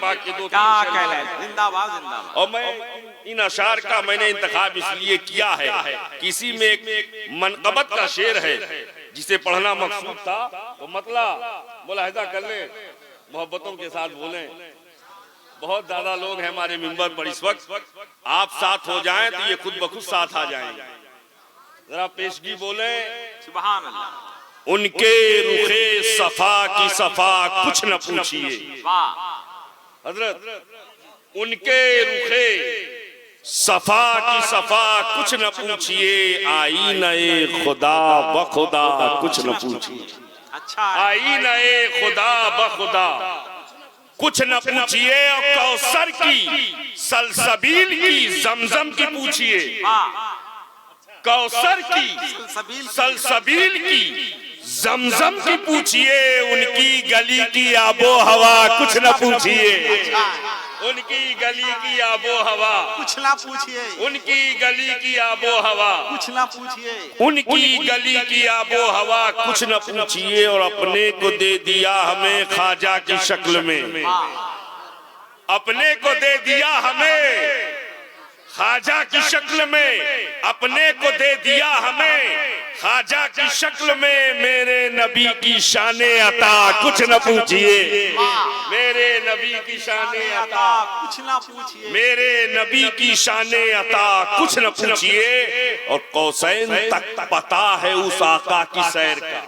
पाक के दो क्या कहले, जिंदाबाद जिंदाबाद। और मैं इन अशार का मैंने इंतखाब इसलिए किया है, किसी में एक मनकबत का शेर है जिसे पढ़ना मकसूद था, तो मतलब मुलाहिजा कर ले, मोहब्बतों के साथ बोलें। बहुत ज्यादा लोग हैं हमारे मिंबर पर इस वक्त, आप साथ हो जाएं तो ये खुद ब खुद साथ आ जाएंगे। जरा पेशगी बोले, सुभान अल्लाह। उनके रुखे सफा की सफा कुछ न पूछिए। वाह हजरत, उनके रुखे सफा की सफा कुछ न पूछिए, आईने खुदा ब खुदा कुछ न पूछिए। अच्छा, आईने खुदा ब खुदा कुछ न पूछिए, और कौसर की सलसबील की जमजम की पूछिए। कौसर की सलसबील की जमजम की पूछिए, उनकी गली की आबो हवा कुछ न पूछिए। उनकी गली की आबो हवा कुछ ना पूछिए। उनकी गली की आबो हवा कुछ ना पूछिए। उनकी गली की आबो हवा कुछ न पूछिए, और अपने को दे दिया हमें ख्वाजा की शक्ल में। अपने को दे दिया हमें ख्वाजा की शक्ल में, अपने को दे दिया हमें ख्वाजा की शक्ल में। मेरे नबी की शाने अता कुछ न पूछिए। मेरे नबी की शाने अता कुछ ना पूछिए। मेरे नबी की शाने अता कुछ न पूछिए, और कौसैन तक पता है उस आका की सैर का।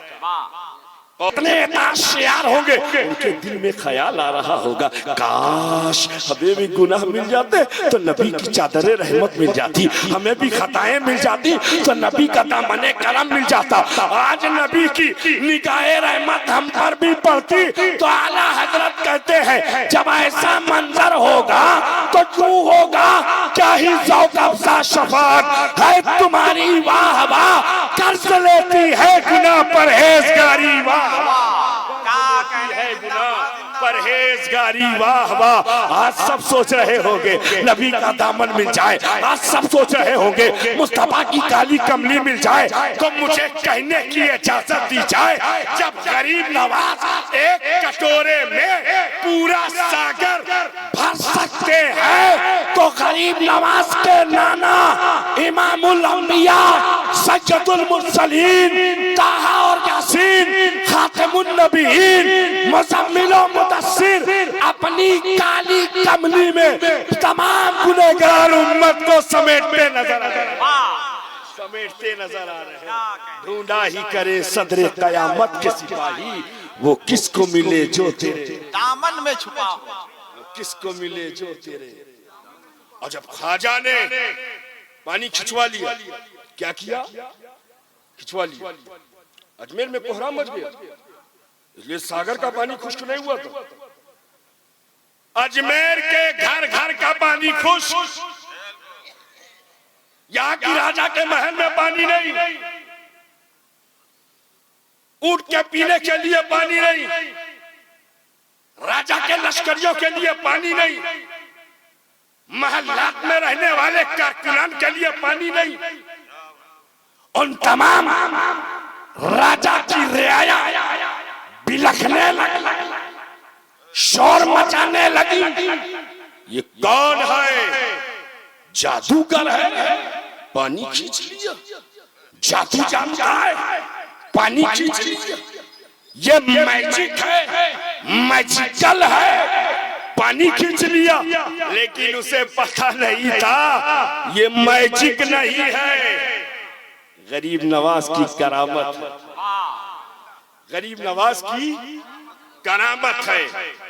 कितने होशियार होंगे, उनके दिल में ख्याल आ रहा होगा, काश हमें भी गुनाह मिल जाते तो नबी की चादर रहमत मिल जाती, हमें भी खताएं मिल जाती तो नबी का दामने करम मिल जाता। आज नबी की निगाहे रहमत हम पर भी पड़ती तो आला हजरत कहते हैं, जब ऐसा मंजर होगा तो क्यों होगा, क्या ही ज़ौक़ अफ़ज़ा शफ़ाअत है तुम्हारी, वाह वाह कर्ज लेती है गुनाह परहेज़गारी, वाह है गुनाह परहेजगारी, वाह वाह। आज सब सोच रहे होंगे नबी का दामन मिल जाए, आज सब सोच रहे होंगे मुस्तफा की काली कमली मिल जाए, तो मुझे कहने की इजाजत दी जाए, जब गरीब नवाज एक कटोरे में पूरा सागर भर सकते हैं, तो गरीब नवाज के नाना इमामुल अंबिया सज्जदुल मुरसलीन ताहा और यासीन खातिमुन नबीयीन मुज़म्मिल व मुदस्सिर अपनी काली कमली में तमाम गुनहगार उम्मत को समेटते नजर आ रहे हैं। ढूंढा ही करे सदरे कयामत के सिपाही, वो किसको मिले जो तेरे दामन में छुपा हुआ, किसको मिले जो तेरे। और जब ख्वाजा ने पानी खिंचवा लिया, क्या किया, खिंचवा लिया, अजमेर में कोहराम मच गया, इसलिए सागर का पानी खुश्क नहीं हुआ था। अजमेर के घर घर का पानी खुश्क, यहाँ की राजा के महल में पानी नहीं, ऊंट के पीने के लिए पानी नहीं, राजा के लश्करियों के लिए पानी नहीं, महल्लात में रहने वाले कारकुनान के लिए पानी नहीं, उन तमाम राजा की रियाया बिलखने लगी, शोर मचाने लगी। ये कौन है, जादूगर है, पानी खींच लिया, जादू जानता है, पानी खींच लिया, ये मैजिक है, मैजिकल है, पानी खींच लिया। लेकिन उसे पता नहीं था ये मैजिक नहीं है, गरीब नवाज की करामत है, गरीब नवाज की करामत है।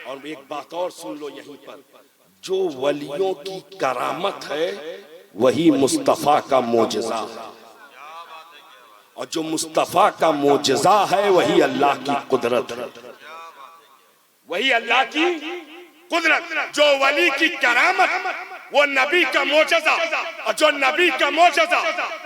और एक बात और सुन लो यहीं पर, जो वलियों की करामत है वही मुस्तफा का मोजज़ा है, और जो मुस्तफा का मोजज़ा है वही अल्लाह की कुदरत है, वही अल्लाह की कुदरत। जो वली की करामत वो नबी का मोजज़ा, और जो नबी का मोजज़ा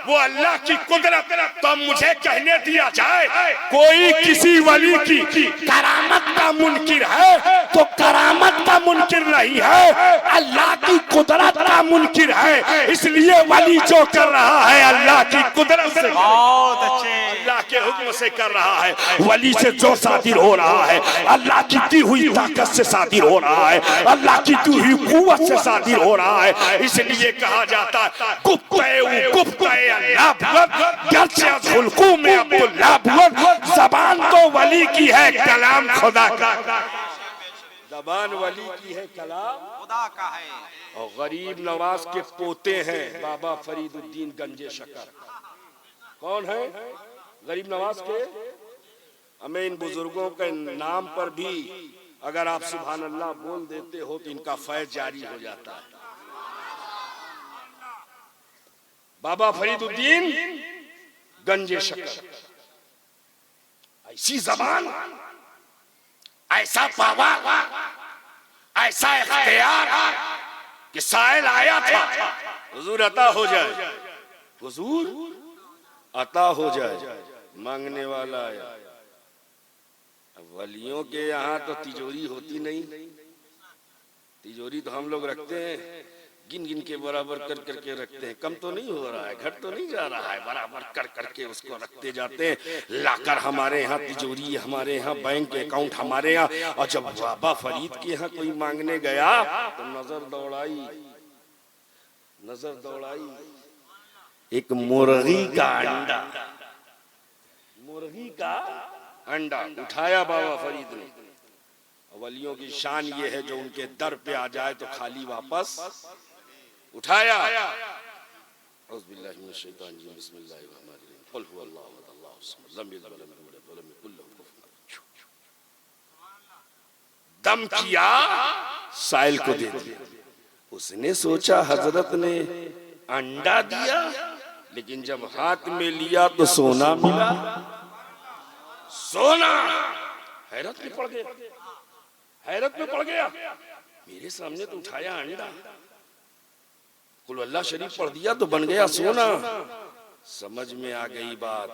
वो अल्लाह की कुदरत। तो मुझे कहने दिया जाए, कोई किसी वली की करामत का मुनकिर है तो करामत का मुनकिर नहीं है, अल्लाह की कुदरत का मुनकिर है। इसलिए वली जो कर रहा है अल्लाह की कुदरत से, बहुत अच्छे, अल्लाह के हुक्म से कर रहा है। वली से जो सादिर हो रहा है अल्लाह की दी हुई ताकत से सादिर हो रहा है, अल्लाह की दी हुई कुव्वत से सादिर हो रहा है। इसलिए कहा जाता है जबान तो वली की है, कलाम खुदा का। जबान वली की है, कलाम खुदा का है। और गरीब नवाज के पोते हैं बाबा फरीदुद्दीन गंजे शकर। कौन है गरीब नवाज के? हमें इन बुजुर्गों के नाम पर भी अगर आप सुभान अल्लाह बोल देते हो तो इनका फैज जारी हो जाता है। बाबा फरीदुद्दीन गंजे शकर, ऐसी जबान, ऐसा पावर, ऐसा इख्तियार कि साइल आया था हुजूर अता हो जाए, हुजूर अता हो जाए, मांगने वाला आया। वलियों के यहाँ तो तिजोरी होती नहीं, तिजोरी तो हम लोग रखते हैं, गिन गिन के बराबर कर करके रखते हैं। कम तो नहीं हो रहा है, घट तो नहीं जा रहा है, बराबर कर करके उसको रखते जाते हैं। लाकर हमारे यहाँ तिजोरी, हमारे यहाँ बैंक अकाउंट, हमारे यहाँ। और जब बाबा फरीद के यहाँ कोई मांगने गया तो नजर दौड़ाई, नजर दौड़ाई, एक मुर्गी का अंडा, मुर्गी का अंडा उठाया बाबा फरीद ने। वलियों की शान ये है जो उनके दर पे आ जाए तो खाली वापस उठाया। दम किया, साइल को दे दिया। उसने सोचा हजरत ने अंडा दिया, लेकिन जब हाथ में लिया तो सोना मिला। सोना हैरत में पड़ गया, हैरत में पड़ गया। मेरे सामने तो उठाया अंडा, कुल अल्लाह शरीफ पढ़ दिया तो बन गया सोना। समझ में आ गई बात।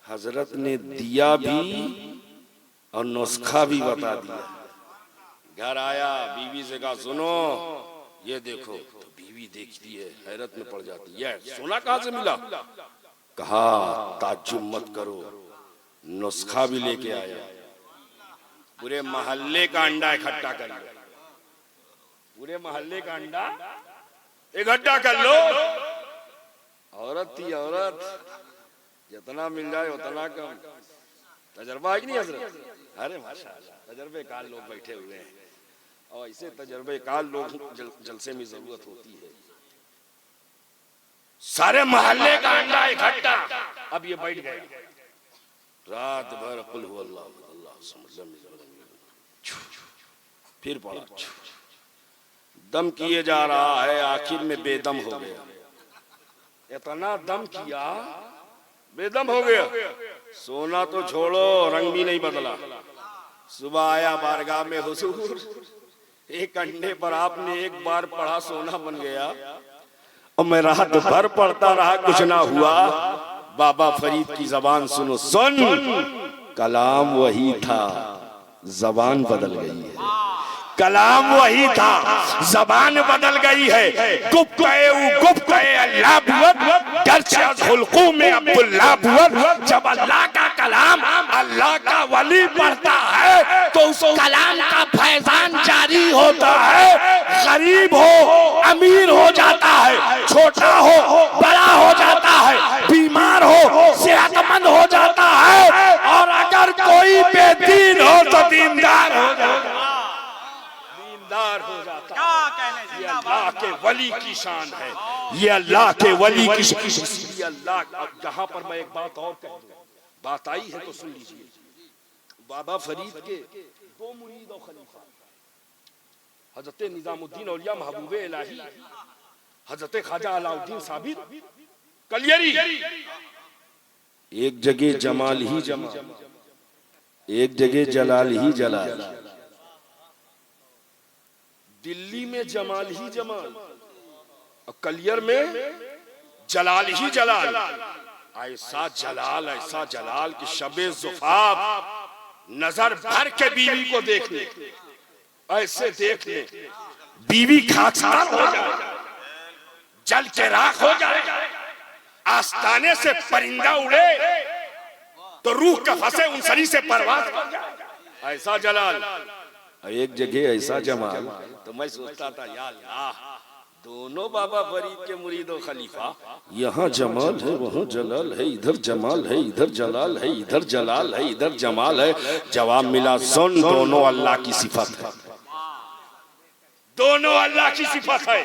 हजरत ने दिया भी और नुस्खा भी बता दिया। घर आया, बीवी से कहा सुनो ये देखो, तो बीवी देखती है, हैरत में पड़ जाती है, सोना कहाँ से मिला? कहा ताज्जुब मत करो, नुस्खा भी लेके आया। पूरे मोहल्ले का अंडा इकट्ठा कर लो, पूरे मोहल्ले का अंडा इकट्ठा कर लो। औरत थी औरत, जितना मिल जाए उतना कम। तजर्बा है कि नहीं हजरत? अरे माशाल्लाह, तजर्बेकार लोग बैठे हुए हैं और ऐसे तजर्बेकार लोग जलसे में जरूरत होती है। सारे मोहल्ले का अंडा इकट्ठा। अब ये बैठ गया, रात भर कुल हु अल्लाह फिर पड़ा, दम किए जा रहा है, आखिर में बेदम हो गया। इतना दम किया बेदम हो गया। सोना तो छोड़ो, रंग भी नहीं बदला। सुबह आया बारगाह में, हुजूर एक अंडे पर आपने एक बार पढ़ा सोना बन गया, और मैं रात भर पढ़ता रहा, कुछ ना हुआ। बाबा फरीद की जबान सुनो, सुन, कलाम वही था, जबान बदल गई है। कलाम वही था, जबान बदल गई है। जब अल्लाह का कलाम अल्लाह का वली पढ़ता है तो उस कलाम का फैजान जारी होता है। गरीब हो अमीर हो जाता है, छोटा हो बड़ा हो जाता है, बीमार हो सेहतमंद हो जाता है, और अगर कोई बेदीन हो तो दीनदार हो जाता है, हो जाता है। ये अल्लाह के वली की शान है, ये अल्लाह के वली की शान। इसलिए अल्लाह, यहाँ पर मैं एक बात और कह दूं, बात आई है तो सुन लीजिए। बाबा फरीद के दो मुरीद और खलीफा, हजरत निजामुद्दीन औलिया महबूबे इलाही, हजरत ख्वाजा अलाउद्दीन साबिर कलियरी। एक जगह जमाल ही जमाल, एक जगह जलाल ही जलाल। दिल्ली में जमाल ही जमाल और कलियर में जलाल ही जलाल। ऐसा जलाल कि शबे ज़ुफ़ाफ़ नजर भर के बीवी को देखने, ऐसे देख ले, बीवी खाकसार हो जाए, जल के राख हो जाए, आस्ताने से परिंदा उड़े तो रूह का फंसे उनसरी से परवाज कर जाए। ऐसा जलाल, एक जगह ऐसा जमाल। तो मैं सोचता था या अल्लाह, दोनों बाबा फरीद के मुरीद और खलीफा, यहाँ जमाल है वहाँ जलाल है, इधर जमाल है इधर जलाल है, इधर जलाल है इधर जमाल है। जवाब मिला, सुन, दोनों अल्लाह की सिफत है, दोनों अल्लाह की सिफत है।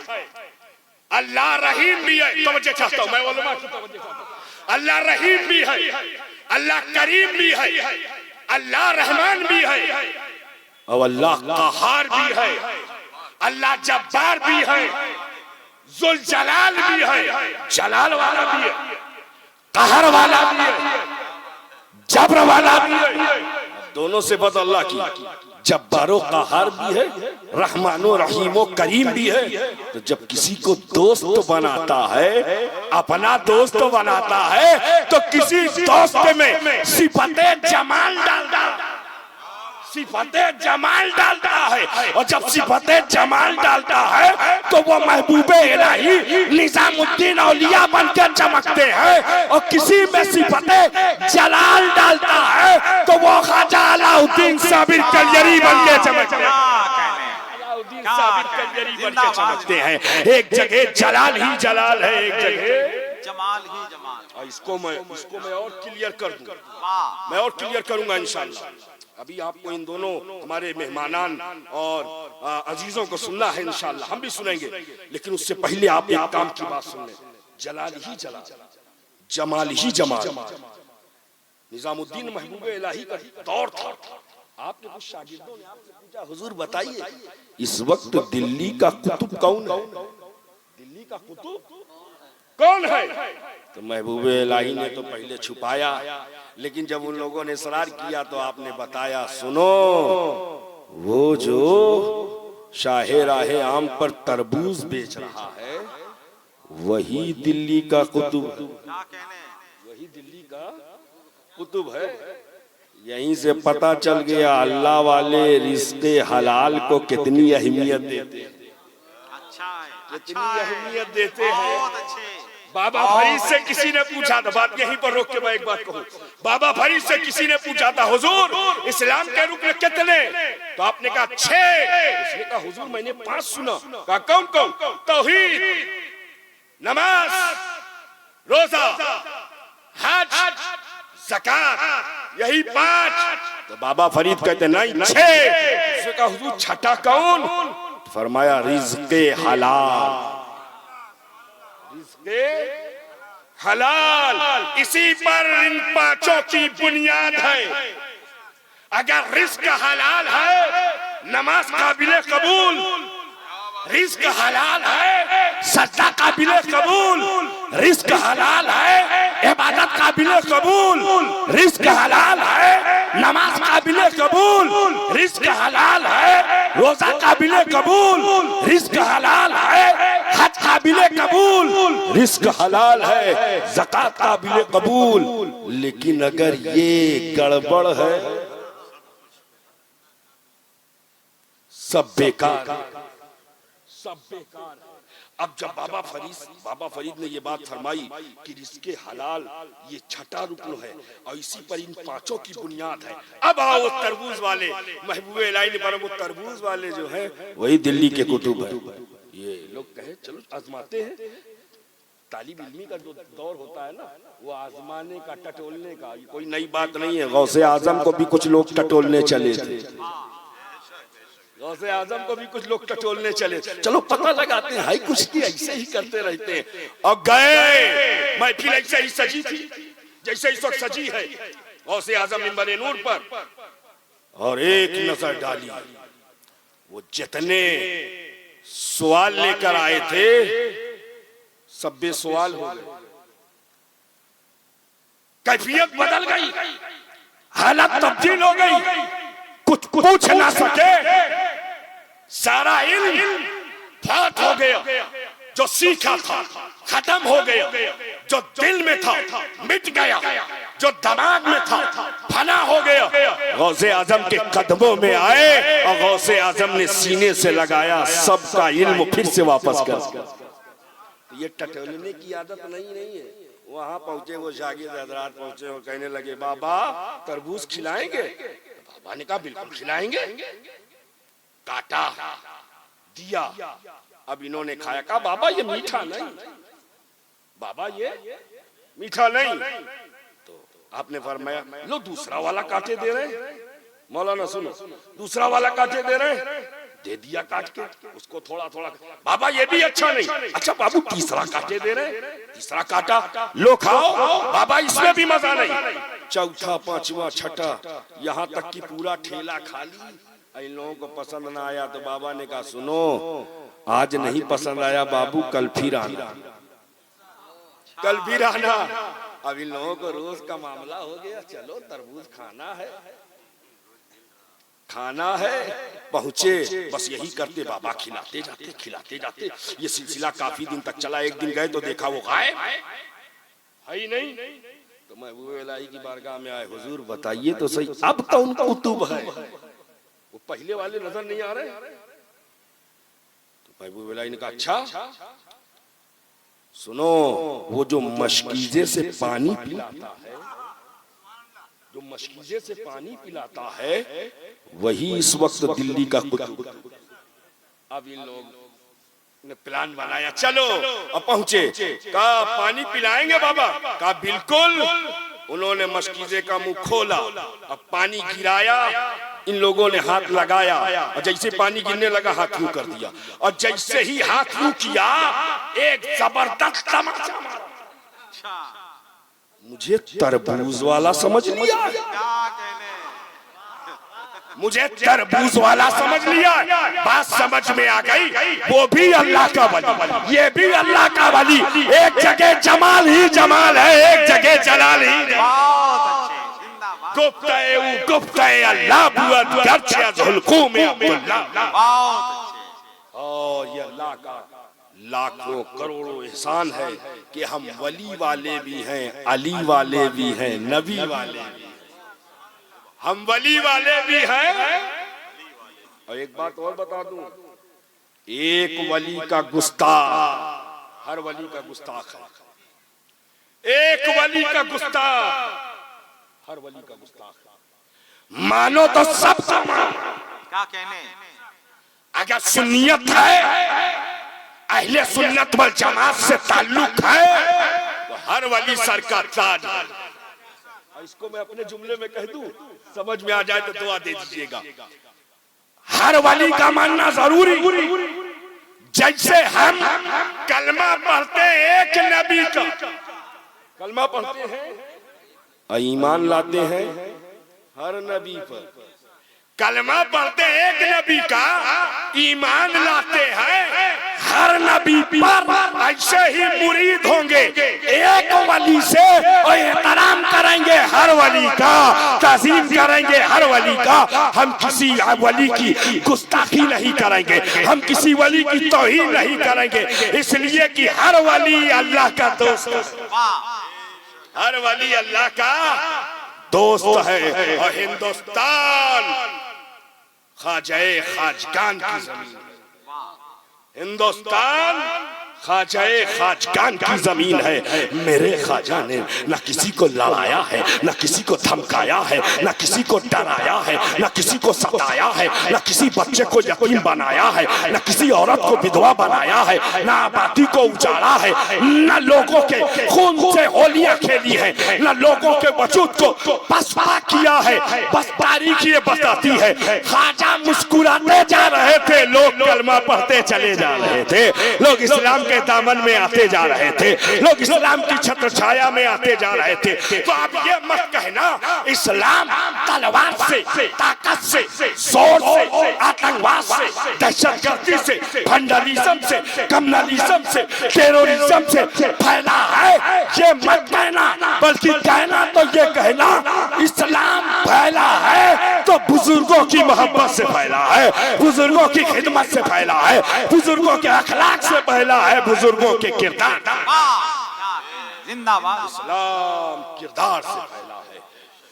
अल्लाह रहीम भी है, तवज्जो चाहता हूं मैं, उलमा की तवज्जो चाहता हूं। अल्लाह रहीम भी है, अल्लाह करीम भी है, अल्लाह रहमान भी है, और अल्लाह कहार भी है, अल्लाह जब्बार भी है, जुल जलाल भी है, जलाल वाला भी है, कहर वाला भी है, जबर वाला भी है। दोनों सिफत अल्लाह की, जब्बारो कहार भी है, रहमानो रहीमो करीम भी है। तो जब किसी को दोस्त बनाता है, अपना दोस्त बनाता है, तो किसी दोस्त में सिफते जमाल डालता है, सिफते जमाल डालता है। और जब सिफते जमाल डालता है तो वो महबूबे इलाही निजामुद्दीन औलिया बनकर चमकते हैं। और किसी में सिफते जलाल डालता है तो वो ख्वाजा अलाउद्दीन साबिर कलयरी बनकर चमकते हैं, अलाउद्दीन साबिर कलयरी बनकर चमकते हैं। एक जगह जलाल ही जलाल है, एक जगह जमाल ही जमाल। और इसको मैं और क्लियर कर दूंगा, मैं और क्लियर करूंगा इंशाल्लाह। अभी आपको इन दोनों हमारे मेहमानान और अजीजों को सुनना है, इंशाल्लाह हम भी सुनेंगे, लेकिन उससे पहले आप एक काम की बात सुन लें। जलाल ही जलाल, जमाल ही जमाल। निजामुद्दीन महबूबे इलाही का दौर था। आपने कुछ शागिर्दों ने आपसे पूछा, हुजूर बताइए इस वक्त दिल्ली का कुतुब कौन है? दिल्ली का कुतुब कौन है? तो महबूबे इलाही ने तो पहले छुपाया, लेकिन जब उन लोगों ने इसरार किया तो आपने बताया, सुनो, वो जो शाहे राहे आम पर तरबूज बेच रहा है वही दिल्ली का कुतुब, वही दिल्ली का कुतुब है। यहीं से पता चल गया अल्लाह वाले रिज़्क़े हलाल को कितनी अहमियत देते हैं, कितनी अहमियत देते हैं। बाबा फरीद से किसी ने पूछा था, बात यहीं पर रोक के मैं एक बात कहूं, बाबा फरीद से किसी ने पूछा था, हुजूर इस्लाम के रुकन कितने? तो आपने कहा 6। उसने कहा हुजूर मैंने 5 सुना। कहा कौन कौन? तौहीद, नमाज, रोजा, हज, ज़कात, यही 5। तो बाबा फरीद कहते नहीं 6। उसने कहा हुजूर छठा कौन? फरमाया रिज़्क़े हलाल, हलाल। इसी पर इन 5 की बुनियाद है। अगर रिज़्क़ हलाल है, नमाज काबिले कबूल, रिज़्क़ हलाल है, सजदा काबिले कबूल, रिज़्क़ हलाल है, इबादत काबिले कबूल, रिज़्क़ हलाल है, नमाज काबिले कबूल, रिज़्क़ हलाल है, रोजा काबिले कबूल, रिज़्क़ हलाल है, हज काबिले कबूल, रिज़्क़ हलाल है, ज़कात काबिले कबूल। लेकिन अगर ये गड़बड़ है, सब बेकार, सब बेकार। अब जब बाबा फरीद ने ये बात फरमाई कि रिज़्क़े हलाल ये छठा रुकन है और इसी पर इन 5 की बुनियाद है। अब आओ वो तरबूज वाले, महबूबे इलाही ने वो तरबूज वाले जो है वही दिल्ली के कुतुब है। ये लोग कहे चलो आजमाते हैं। तालिब इल्मी का जो दौर होता है ना, वो आजमाने का, टटोलने का, कोई नई बात नहीं है। गौसे आजम को भी कुछ लोग टटोलने चले थे, गौसे आजम को भी कुछ लोग टटोलने चले, चलो पता लगाते हैं, हाई कुछ की ऐसे ही करते रहते हैं। और गए, महफिल ऐसे ही सजी थी जैसे इस वक्त सजी है। गौसे आजम मिंबर नूर पर, और एक नजर डाली, वो जितने सवाल लेकर आए थे सब बेसवाल हो गए। कैफियत बदल गई, हालत तब्दील हो गई, कुछ पूछ ना सके, सारा इल्म फात हो गया, जो सीखा था खत्म हो गया, जो दिल में था मिट गया। जो दिमाग में था फना हो गया, गौसे आजम के कदमों में आए और गौसे आजम ने सीने से लगाया, सबका इल्म फिर से वापस कर। ये टटोलने की आदत नहीं है। वहां पहुंचे वो शागिर्द हजरात पहुंचे और कहने लगे बाबा तरबूज खिलाएंगे? बाबा ने कहा बिल्कुल खिलाएंगे। काटा दिया, अब इन्होंने खाया, कहा बाबा ये मीठा नहीं, बाबा ये मीठा नहीं। तो आपने फरमाया लो दूसरा वाला काटे दे रहे। मौलाना सुनो, दूसरा वाला काटे दे रहे, दे दिया काट के उसको थोड़ा थोड़ा। बाबा ये भी अच्छा नहीं, अच्छा बाबू तीसरा काटे दे रहे, तीसरा काटा, लो खाओ। बाबा इसमें भी मजा नहीं। चौथा पांचवा छठा, यहाँ तक कि पूरा ठेला खाली। इन लोगों को पसंद ना आया तो बाबा ने कहा सुनो, आज नहीं पसंद आया बाबू, कल फिर आना, कल फिर आना। अब इन लोगों को रोज का मामला हो गया, चलो तरबूज खाना है, खाना है। पहुंचे, बस यही करते, बाबा खिलाते जाते खिलाते जाते। ये सिलसिला काफी दिन तक चला। एक दिन गए तो देखा वो गायब है ही नहीं। तो महबूब इलाही की बारगाह में आए, हुजूर बताइए तो सही, अब कौन कुतुब है? वो पहले वाले नजर नहीं आ रहे। तो महबूब इलाही ने कहा अच्छा सुनो, वो जो मशकीजे से पानी पिलाता है, जो मशकीजे से पानी पिलाता है, वही इस वक्त दिल्ली का कुतुब। अब इन लोग ने प्लान बनाया, चलो। अब पहुंचे, कहा पानी पिलाएंगे बाबा? कहा बिल्कुल। उन्होंने मशकीजे का मुंह खोला, अब पानी गिराया, इन लोगों ने हाथ लगाया और जैसे पानी गिरने लगा हाथ यूं कर दिया, और जैसे ही हाथ यूं किया एक जबरदस्त तमाचा मारा। मुझे तरबूज वाला समझ लिया, मुझे तरबूज वाला समझ लिया। बात समझ में आ गई, वो भी अल्लाह का वली, ये भी अल्लाह का वली। एक जगह जमाल ही जमाल है, एक जगह जलाल ही। गुफ्ते अल्लाह बुअत गर्चे ज़ुल्क़ू में अब्दुल्लाह। और ये अल्लाह का लाखों करोड़ों एहसान है कि हम वली वाले भी हैं, अली वाले भी हैं, नबी वाले भी, हम वली वाले भी हैं। और एक बात और बता दूं, एक वली का गुस्ताख हर वली का गुस्ताख है। एक वली का गुस्ताख हर वली का गुस्ताख। मानो तो सब मानो, क्या कहने। अगर सुन्नियत है, अहले सुन्नत वल जमात से ताल्लुक है, तो हर वली सर का ताज है। इसको मैं अपने जुमले में कह दूं, समझ में आ जाए तो दुआ दे दीजिएगा। हर वली का मानना जरूरी। जैसे हम कलमा पढ़ते एक नबी का, कलमा पढ़ते हैं, ईमान लाते हैं हर नबी पर। कलमा पढ़ते एक नबी का, ईमान लाते हैं हर नबी पर। ऐसे ही मुरीद होंगे एक वली से और एहतराम करेंगे हर वली का, तज़ीम करेंगे हर वली का। हम किसी वली की गुस्ताखी नहीं करेंगे, हम किसी वली की तौहीन नहीं करेंगे, इसलिए कि हर वली अल्लाह का दोस्त है, हर वली अल्लाह का दोस्त है। और हिंदुस्तान ख्वाजाए खाजगान की जमीन, हिंदुस्तान ख्वाजाए खाजगान की जमीन है। मेरे ख्वाजा ने न किसी को लड़ाया है, न किसी को धमकाया है, न किसी को डराया है, न किसी को सताया है, न किसी बच्चे को यतीम बनाया है, न किसी औरत को विधवा बनाया है, न आबादी को उजाड़ा है, न लोगों के खून से होलियां खेली है, न लोगों के वजूद को पसपा किया है। बस तारीख ये बताती है, ख्वाजा मुस्कुराते जा रहे थे, लोग कलमा पढ़ते चले जा रहे थे, लोग इस्लाम के दामन में आते जा रहे थे, लोग इस्लाम की छत्र छाया में आते जा रहे थे। तो अब ये मत कहना इस्लाम तलवार से, ताकत से, जोर से, आतंकवाद से, दहशतगर्दी से, भंडारिज्म से, कम्युनलिज्म से, टेररिज्म से फैला है, ये मत कहना। बल्कि कहना तो ये कहना इस्लाम फैला है तो बुजुर्गों की मोहब्बत से फैला है, बुजुर्गों की खिदमत से फैला है, बुजुर्गों के अखलाक से फैला है, बुजुर्गों के किरदार। जिंदाबाद। इस्लाम किरदार से फैला है,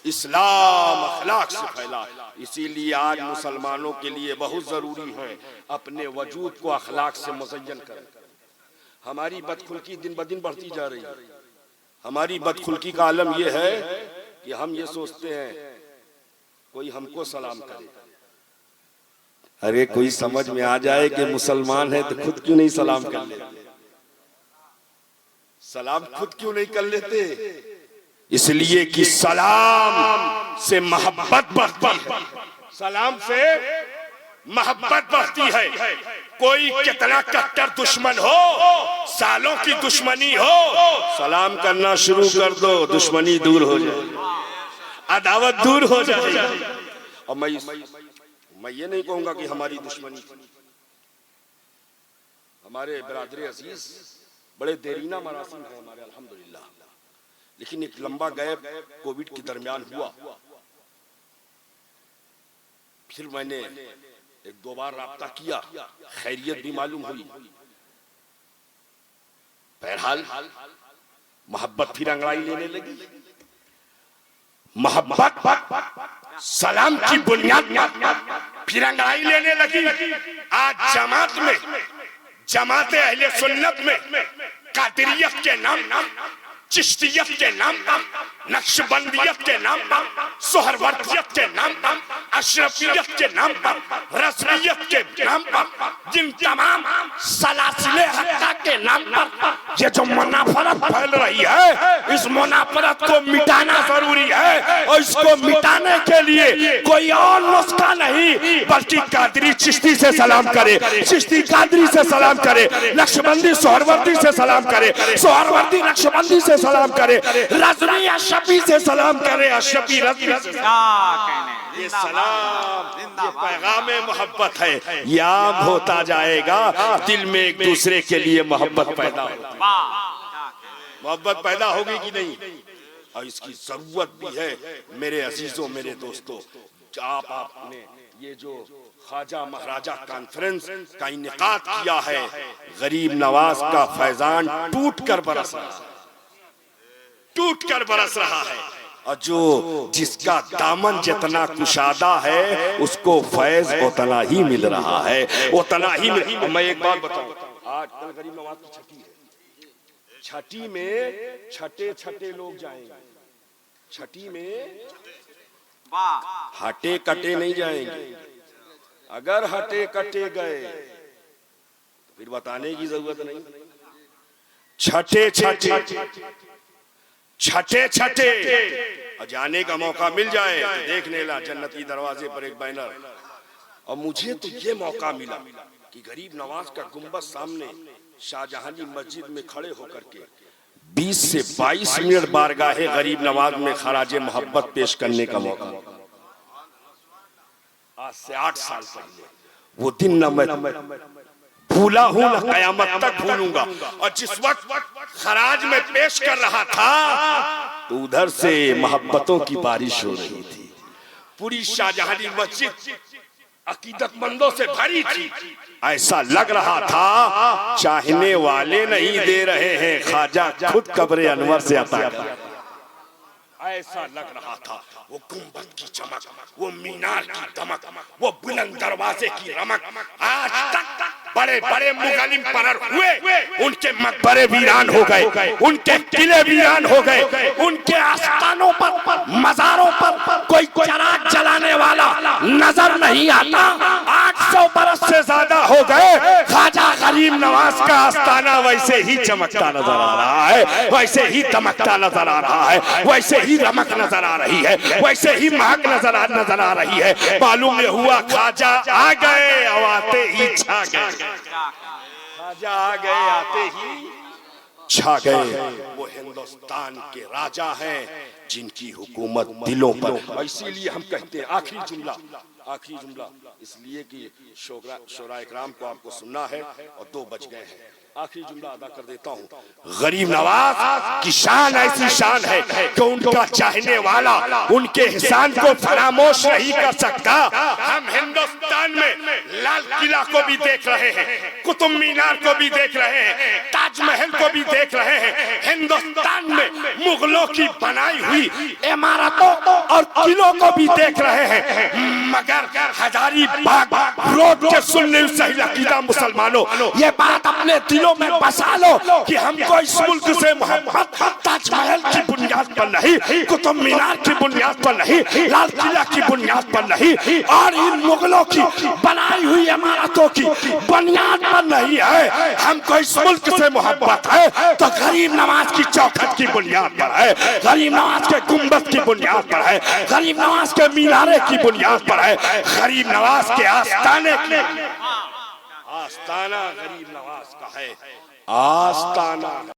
इस्लाम अखलाक से फैला है। इसीलिए आज मुसलमानों के लिए बहुत जरूरी है अपने वजूद को अखलाक से मुज़य्यन करें। हमारी बदखुल्की दिन ब दिन बढ़ती जा रही है। हमारी बदखुल्की का आलम यह है कि हम ये सोचते हैं कोई हमको सलाम करे। अरे कोई समझ में आ जाए कि मुसलमान है तो खुद क्यों नहीं सलाम कर लेते? सलाम खुद क्यों नहीं कर लेते? इसलिए कि सलाम से मोहब्बत बढ़ती है, सलाम से मोहब्बत बढ़ती है। कोई कितना कट्टर दुश्मन हो, सालों की दुश्मनी हो, सलाम करना शुरू कर दो, दुश्मनी दूर हो जाए, अदावत दूर हो जाए। और मैं ये नहीं कहूंगा कि हमारी दुश्मनी थी। हमारे बिरादरी अजीज बड़े देरीना मरासिम है हमारे, अल्हम्दुलिल्लाह। लेकिन एक लंबा गैप कोविड के दरमियान हुआ। फिर मैंने एक दो बार राब्ता किया, खैरियत भी मालूम हुई। बहरहाल मोहब्बत फिर अंगड़ाई लेने लगी। मोहब्बत सलाम की बुनियाद फिर अंगड़ाई लेने लगी। आज जमात अहले सुन्नत में कादरियत के नाम, चिश्तियत के नाम, नक्शबंदियत के नाम, सोहरवर्दियत के नाम, अशरफियत के नाम पर, रस्मियत के नाम पर, जिन तमाम सलासिले हक्का के नाम पर ये जो मुनाफरत फैल रही है, इस मुनाफरत को मिटाना जरूरी है। और इसको मिटाने के लिए कोई और नुस्खा नहीं बल्कि कादरी चिश्ती से सलाम करे, चिश्ती कादरी से सलाम करे, नक्शबंदी सोहरवर्दी से सलाम करे, सोहरवर्दी नक्शबंदी से सलाम करे, रज़वी अशरफी से सलाम करे, अशरफी रज़वी से। ये सलाम, ये पैगाम मोहब्बत है। ये आम होता जाएगा, दिल में एक दूसरे के लिए मोहब्बत पैदा होगी। मोहब्बत पैदा होगी कि नहीं? और इसकी जरूरत भी है मेरे अजीजों, मेरे दोस्तों। आपने ये जो ख्वाजा महाराजा कॉन्फ्रेंस का इनेकाद किया है, गरीब नवाज का फैजान टूट कर बरस रहा है। और जो जिसका दामन जितना कुशादा है उसको फैज उतना ही मिल रहा है, उतना ही मिल। मैं एक बात बताऊं, आज कल गरीब नवाज की छठी है। छठी में छठे लोग जाएंगे। छठी में हटे कटे नहीं जाएंगे। अगर हटे कटे गए फिर बताने की जरूरत नहीं। छठे और जाने का मौका मिल जाए तो देखने ला जन्नती दरवाजे पर एक बैनर। और मुझे तो ये मौका मिला कि गरीब नवाज का गुंबद सामने शाहजहानी मस्जिद में खड़े होकर के 20 से 22 मिनट बारगाहे गरीब नवाज में खराजे मोहब्बत पेश करने का मौका। आज से 8 साल पहले वो दिन न मैं भूला हूं न कयामत तक भूलूंगा। और जिस वक्त खराज में पेश कर रहा था तो उधर से मोहब्बतों की बारिश हो रही थी। पूरी शाहजहानी मस्जिद अकीदतमंदों से भरी थी। ऐसा लग रहा था चाहने वाले नहीं दे रहे हैं, ख्वाजा खुद कब्र अनवर से अता कर। ऐसा लग रहा था। वो गुंबद की चमक, वो मीनार की दमक, वो बुलंद दरवाजे की रमक। आज तक बड़े बड़े मुगल एम्पायर हुए, उनके मकबरे वीरान हो गए, उनके किले वीरान हो गए, उनके आस्थानों पर, मज़ारों पर कोई चिराग जलाने वाला नजर नहीं आता। 800 बरस से ज्यादा हो गए, ख्वाजा गरीब नवाज का आस्थाना वैसे ही चमकता नजर आ रहा है, वैसे ही दमकता नजर आ रहा है, वैसे ही रमक नजर आ रही है, वैसे ही महक नजर आ रही है। मालूम हुआ ख्वाजा आ गए, और आते ही छा गए। ख्वाजा आ गए, आते ही छा गए। वो हिंदुस्तान के राजा हैं जिनकी हुकूमत दिलों पर। इसीलिए हम कहते हैं आखिरी जुमला इसलिए कि शोरा इकराम को आपको सुनना है और 2 बज गए हैं। आखिरी जुमला अदा कर देता हूँ। गरीब नवाज की शान ऐसी शान है कि उनका चाहने वाला उनके एहसान को फरामोश नहीं कर सकता। हम हिंदुस्तान में लाल किला को भी देख रहे हैं, कुतुब मीनार को भी देख रहे हैं, ताजमहल को भी देख रहे हैं। हिंदुस्तान में मुगलों की बनाई हुई इमारतों और किलों को भी देख रहे हैं, मगर हजारीबाग रोड के सुन्नी सही अकीदा मुसलमानों, ये बात अपने दिलों में बसा लो कि हमको इस मुल्क से मोहब्बत ताजमहल की बुनियाद पर नहीं, कुतुब मीनार की बुनियाद पर नहीं, लाल किला की बुनियाद पर नहीं, और इन मुगलों की बनाई हुई इमारतों की बुनियाद पर नहीं है। हमको इस मुल्क से मोहब्बत है तो गरीब नवाज की चौखट की बुनियाद पर है, गरीब नवाज के गुंबद की बुनियाद पर है, गरीब नवाज के मीनारे की बुनियाद पर है, गरीब नवाज के आस्ताने की, आस्ताना गरीब नवाज का है, आस्ताना।